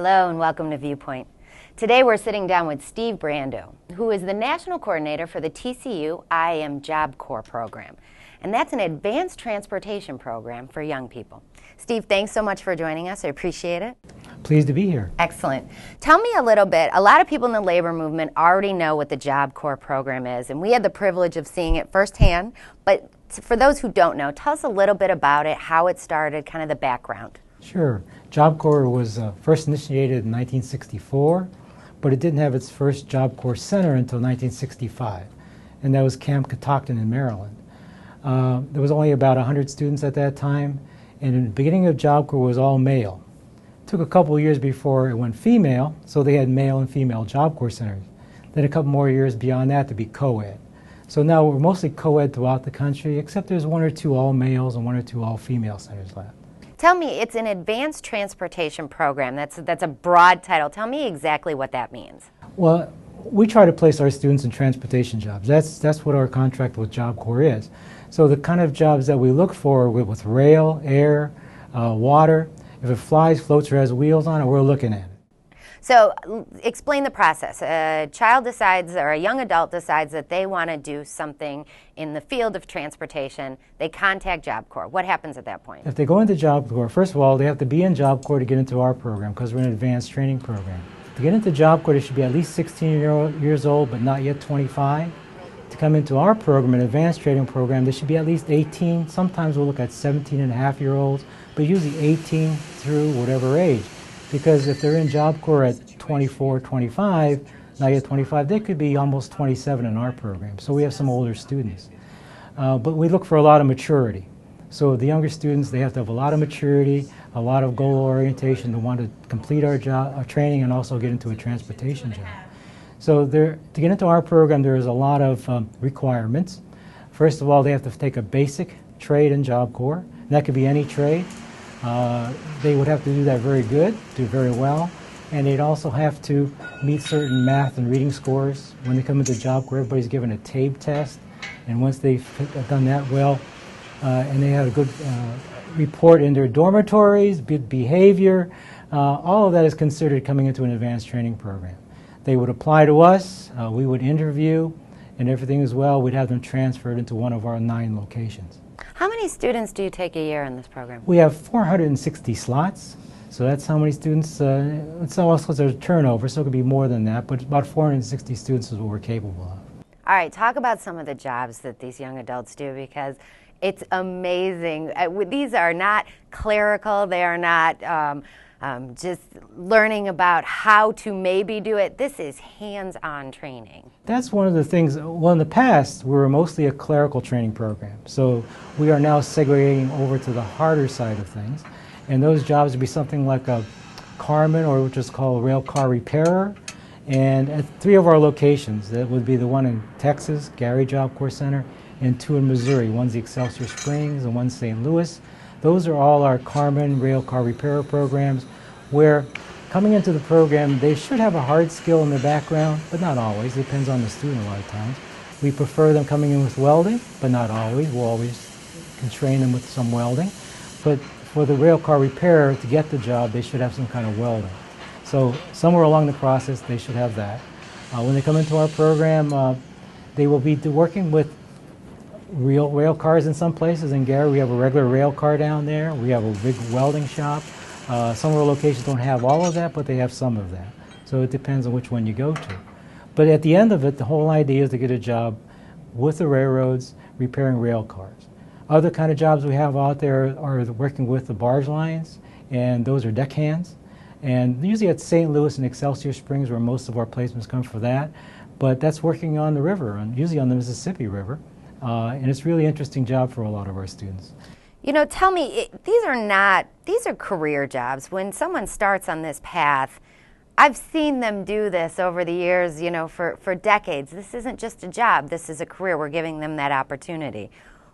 Hello and welcome to ViewPoint. Today we're sitting down with Steve Brando, who is the National Coordinator for the TCU IAM Job Corps program. And that's an advanced transportation program for young people. Steve, thanks so much for joining us. I appreciate it. Pleased to be here. Excellent. Tell me a little bit. A lot of people in the labor movement already know what the Job Corps program is, and we had the privilege of seeing it firsthand. But for those who don't know, tell us a little bit about it, how it started, kind of the background. Sure. Job Corps was first initiated in 1964, but it didn't have its first Job Corps Center until 1965, and that was Camp Catoctin in Maryland. There was only about 100 students at that time, and in the beginning of Job Corps was all male. It took a couple of years before it went female, so they had male and female Job Corps centers. Then a couple more years beyond that to be co-ed. So now we're mostly co-ed throughout the country, except there's one or two all males and one or two all female centers left. Tell me, it's an advanced transportation program. That's a broad title. Tell me exactly what that means. Well, we try to place our students in transportation jobs. That's what our contract with Job Corps is. So the kind of jobs that we look for with rail, air, water, if it flies, floats, or has wheels on it, we're looking at it. So explain the process. A child decides, or a young adult decides that they want to do something in the field of transportation. They contact Job Corps. What happens at that point? If they go into Job Corps, first of all, they have to be in Job Corps to get into our program because we're an advanced training program. To get into Job Corps, they should be at least 16 years old, but not yet 25. To come into our program, an advanced training program, they should be at least 18. Sometimes we'll look at 17-and-a-half-year-olds, but usually 18 through whatever age. Because if they're in Job Corps at 24, 25, not yet 25, they could be almost 27 in our program. So we have some older students. But we look for a lot of maturity. So the younger students, they have to have a lot of maturity, a lot of goal orientation to want to complete our training and also get into a transportation job. So to get into our program, there's a lot of requirements. First of all, they have to take a basic trade in Job Corps. And that could be any trade. They would have to do that very good, do very well, and they'd also have to meet certain math and reading scores. When they come into Job Corps, everybody's given a TABE test, and once they've done that well, and they have a good report in their dormitories, good behavior, all of that is considered coming into an advanced training program. They would apply to us, we would interview, and everything as well, we'd have them transferred into one of our 9 locations. How many students do you take a year in this program? We have 460 slots, so that's how many students, it's also there's turnover, so it could be more than that, but about 460 students is what we're capable of. All right, talk about some of the jobs that these young adults do, because it's amazing. These are not clerical, they are not just learning about how to maybe do it. This is hands-on training. That's one of the things. Well, in the past, we were mostly a clerical training program. So we are now segregating over to the harder side of things. And those jobs would be something like a carman, or which is called a rail car repairer. And at 3 of our locations, that would be the one in Texas, Gary Job Corps Center, and 2 in Missouri. One's the Excelsior Springs and one's St. Louis. Those are all our carman rail car repairer programs, where coming into the program, they should have a hard skill in their background, but not always. It depends on the student a lot of times. We prefer them coming in with welding, but not always. We'll always can train them with some welding. But for the rail car repairer, to get the job, they should have some kind of welding. So somewhere along the process, they should have that. When they come into our program, they will be working with real rail cars in some places. In Gary, we have a regular rail car down there. We have a big welding shop. Some of our locations don't have all of that, but they have some of that. So it depends on which one you go to. But at the end of it, the whole idea is to get a job with the railroads repairing rail cars. Other kind of jobs we have out there are working with the barge lines, and those are deckhands. And usually at St. Louis and Excelsior Springs, where most of our placements come for that. But that's working on the river, and usually on the Mississippi River. And it's a really interesting job for a lot of our students. You know, tell me, these are career jobs. When someone starts on this path, I've seen them do this over the years, you know, for decades. This isn't just a job, this is a career. We're giving them that opportunity.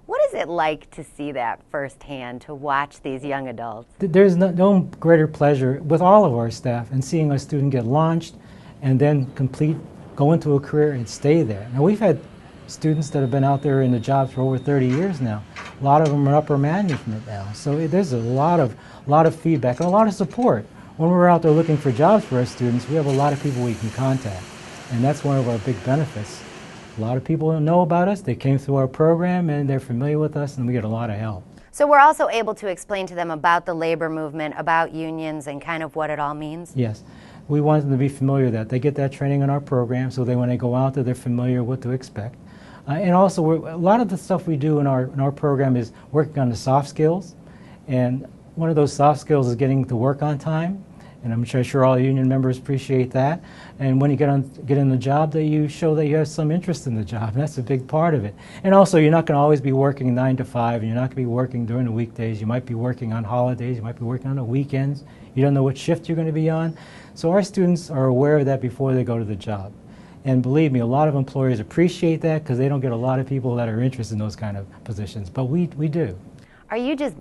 What is it like to see that firsthand, to watch these young adults? There's no greater pleasure with all of our staff in seeing a student get launched and then go into a career and stay there. Now, we've had students that have been out there in the jobs for over 30 years now. A lot of them are upper management now. So there's a lot of feedback and a lot of support. when we're out there looking for jobs for our students, we have a lot of people we can contact, and that's one of our big benefits. A lot of people don't know about us. They came through our program and they're familiar with us, and we get a lot of help. So we're also able to explain to them about the labor movement, about unions, and kind of what it all means? Yes. We want them to be familiar with that. They get that training in our program, so when they go out there, they're familiar with what to expect. And also, a lot of the stuff we do in our program is working on the soft skills. And one of those soft skills is getting to work on time. And I'm sure all union members appreciate that. And when you get in the job, that you show that you have some interest in the job. And that's a big part of it. And also, you're not going to always be working 9 to 5, and you're not going to be working during the weekdays. You might be working on holidays. You might be working on the weekends. You don't know what shift you're going to be on. So our students are aware of that before they go to the job. And believe me, a lot of employers appreciate that because they don't get a lot of people that are interested in those kind of positions. But we do. Are you just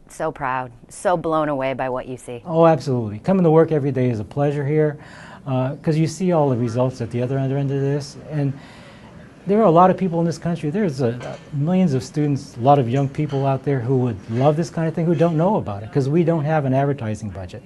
so proud, so blown away by what you see? Oh, absolutely. Coming to work every day is a pleasure here because you see all the results at the other end of this. And there are a lot of people in this country. There's millions of students, a lot of young people out there who would love this kind of thing who don't know about it because we don't have an advertising budget.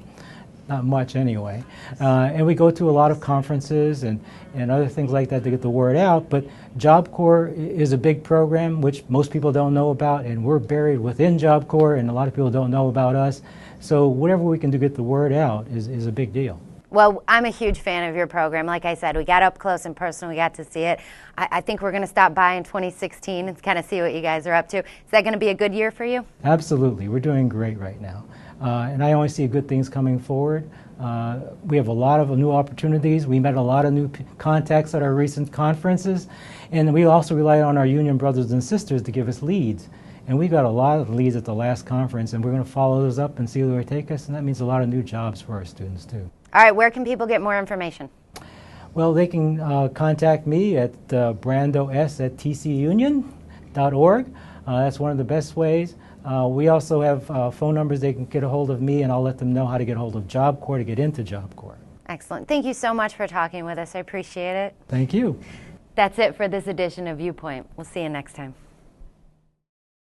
Not much anyway. And we go to a lot of conferences and other things like that to get the word out. But Job Corps is a big program which most people don't know about, and we're buried within Job Corps, and a lot of people don't know about us. So whatever we can do to get the word out is a big deal. Well, I'm a huge fan of your program. Like I said, we got up close and personal. We got to see it. I think we're going to stop by in 2016 and kind of see what you guys are up to. Is that going to be a good year for you? Absolutely. We're doing great right now. And I only see good things coming forward. We have a lot of new opportunities. We met a lot of new contacts at our recent conferences. And we also rely on our union brothers and sisters to give us leads. And we got a lot of leads at the last conference, and we're going to follow those up and see where they take us. And that means a lot of new jobs for our students, too. All right, where can people get more information? Well, they can contact me at brandos@tcunion.org. That's one of the best ways. We also have phone numbers they can get a hold of me, and I'll let them know how to get a hold of Job Corps to get into Job Corps. Excellent. Thank you so much for talking with us. I appreciate it. Thank you. That's it for this edition of ViewPoint. We'll see you next time.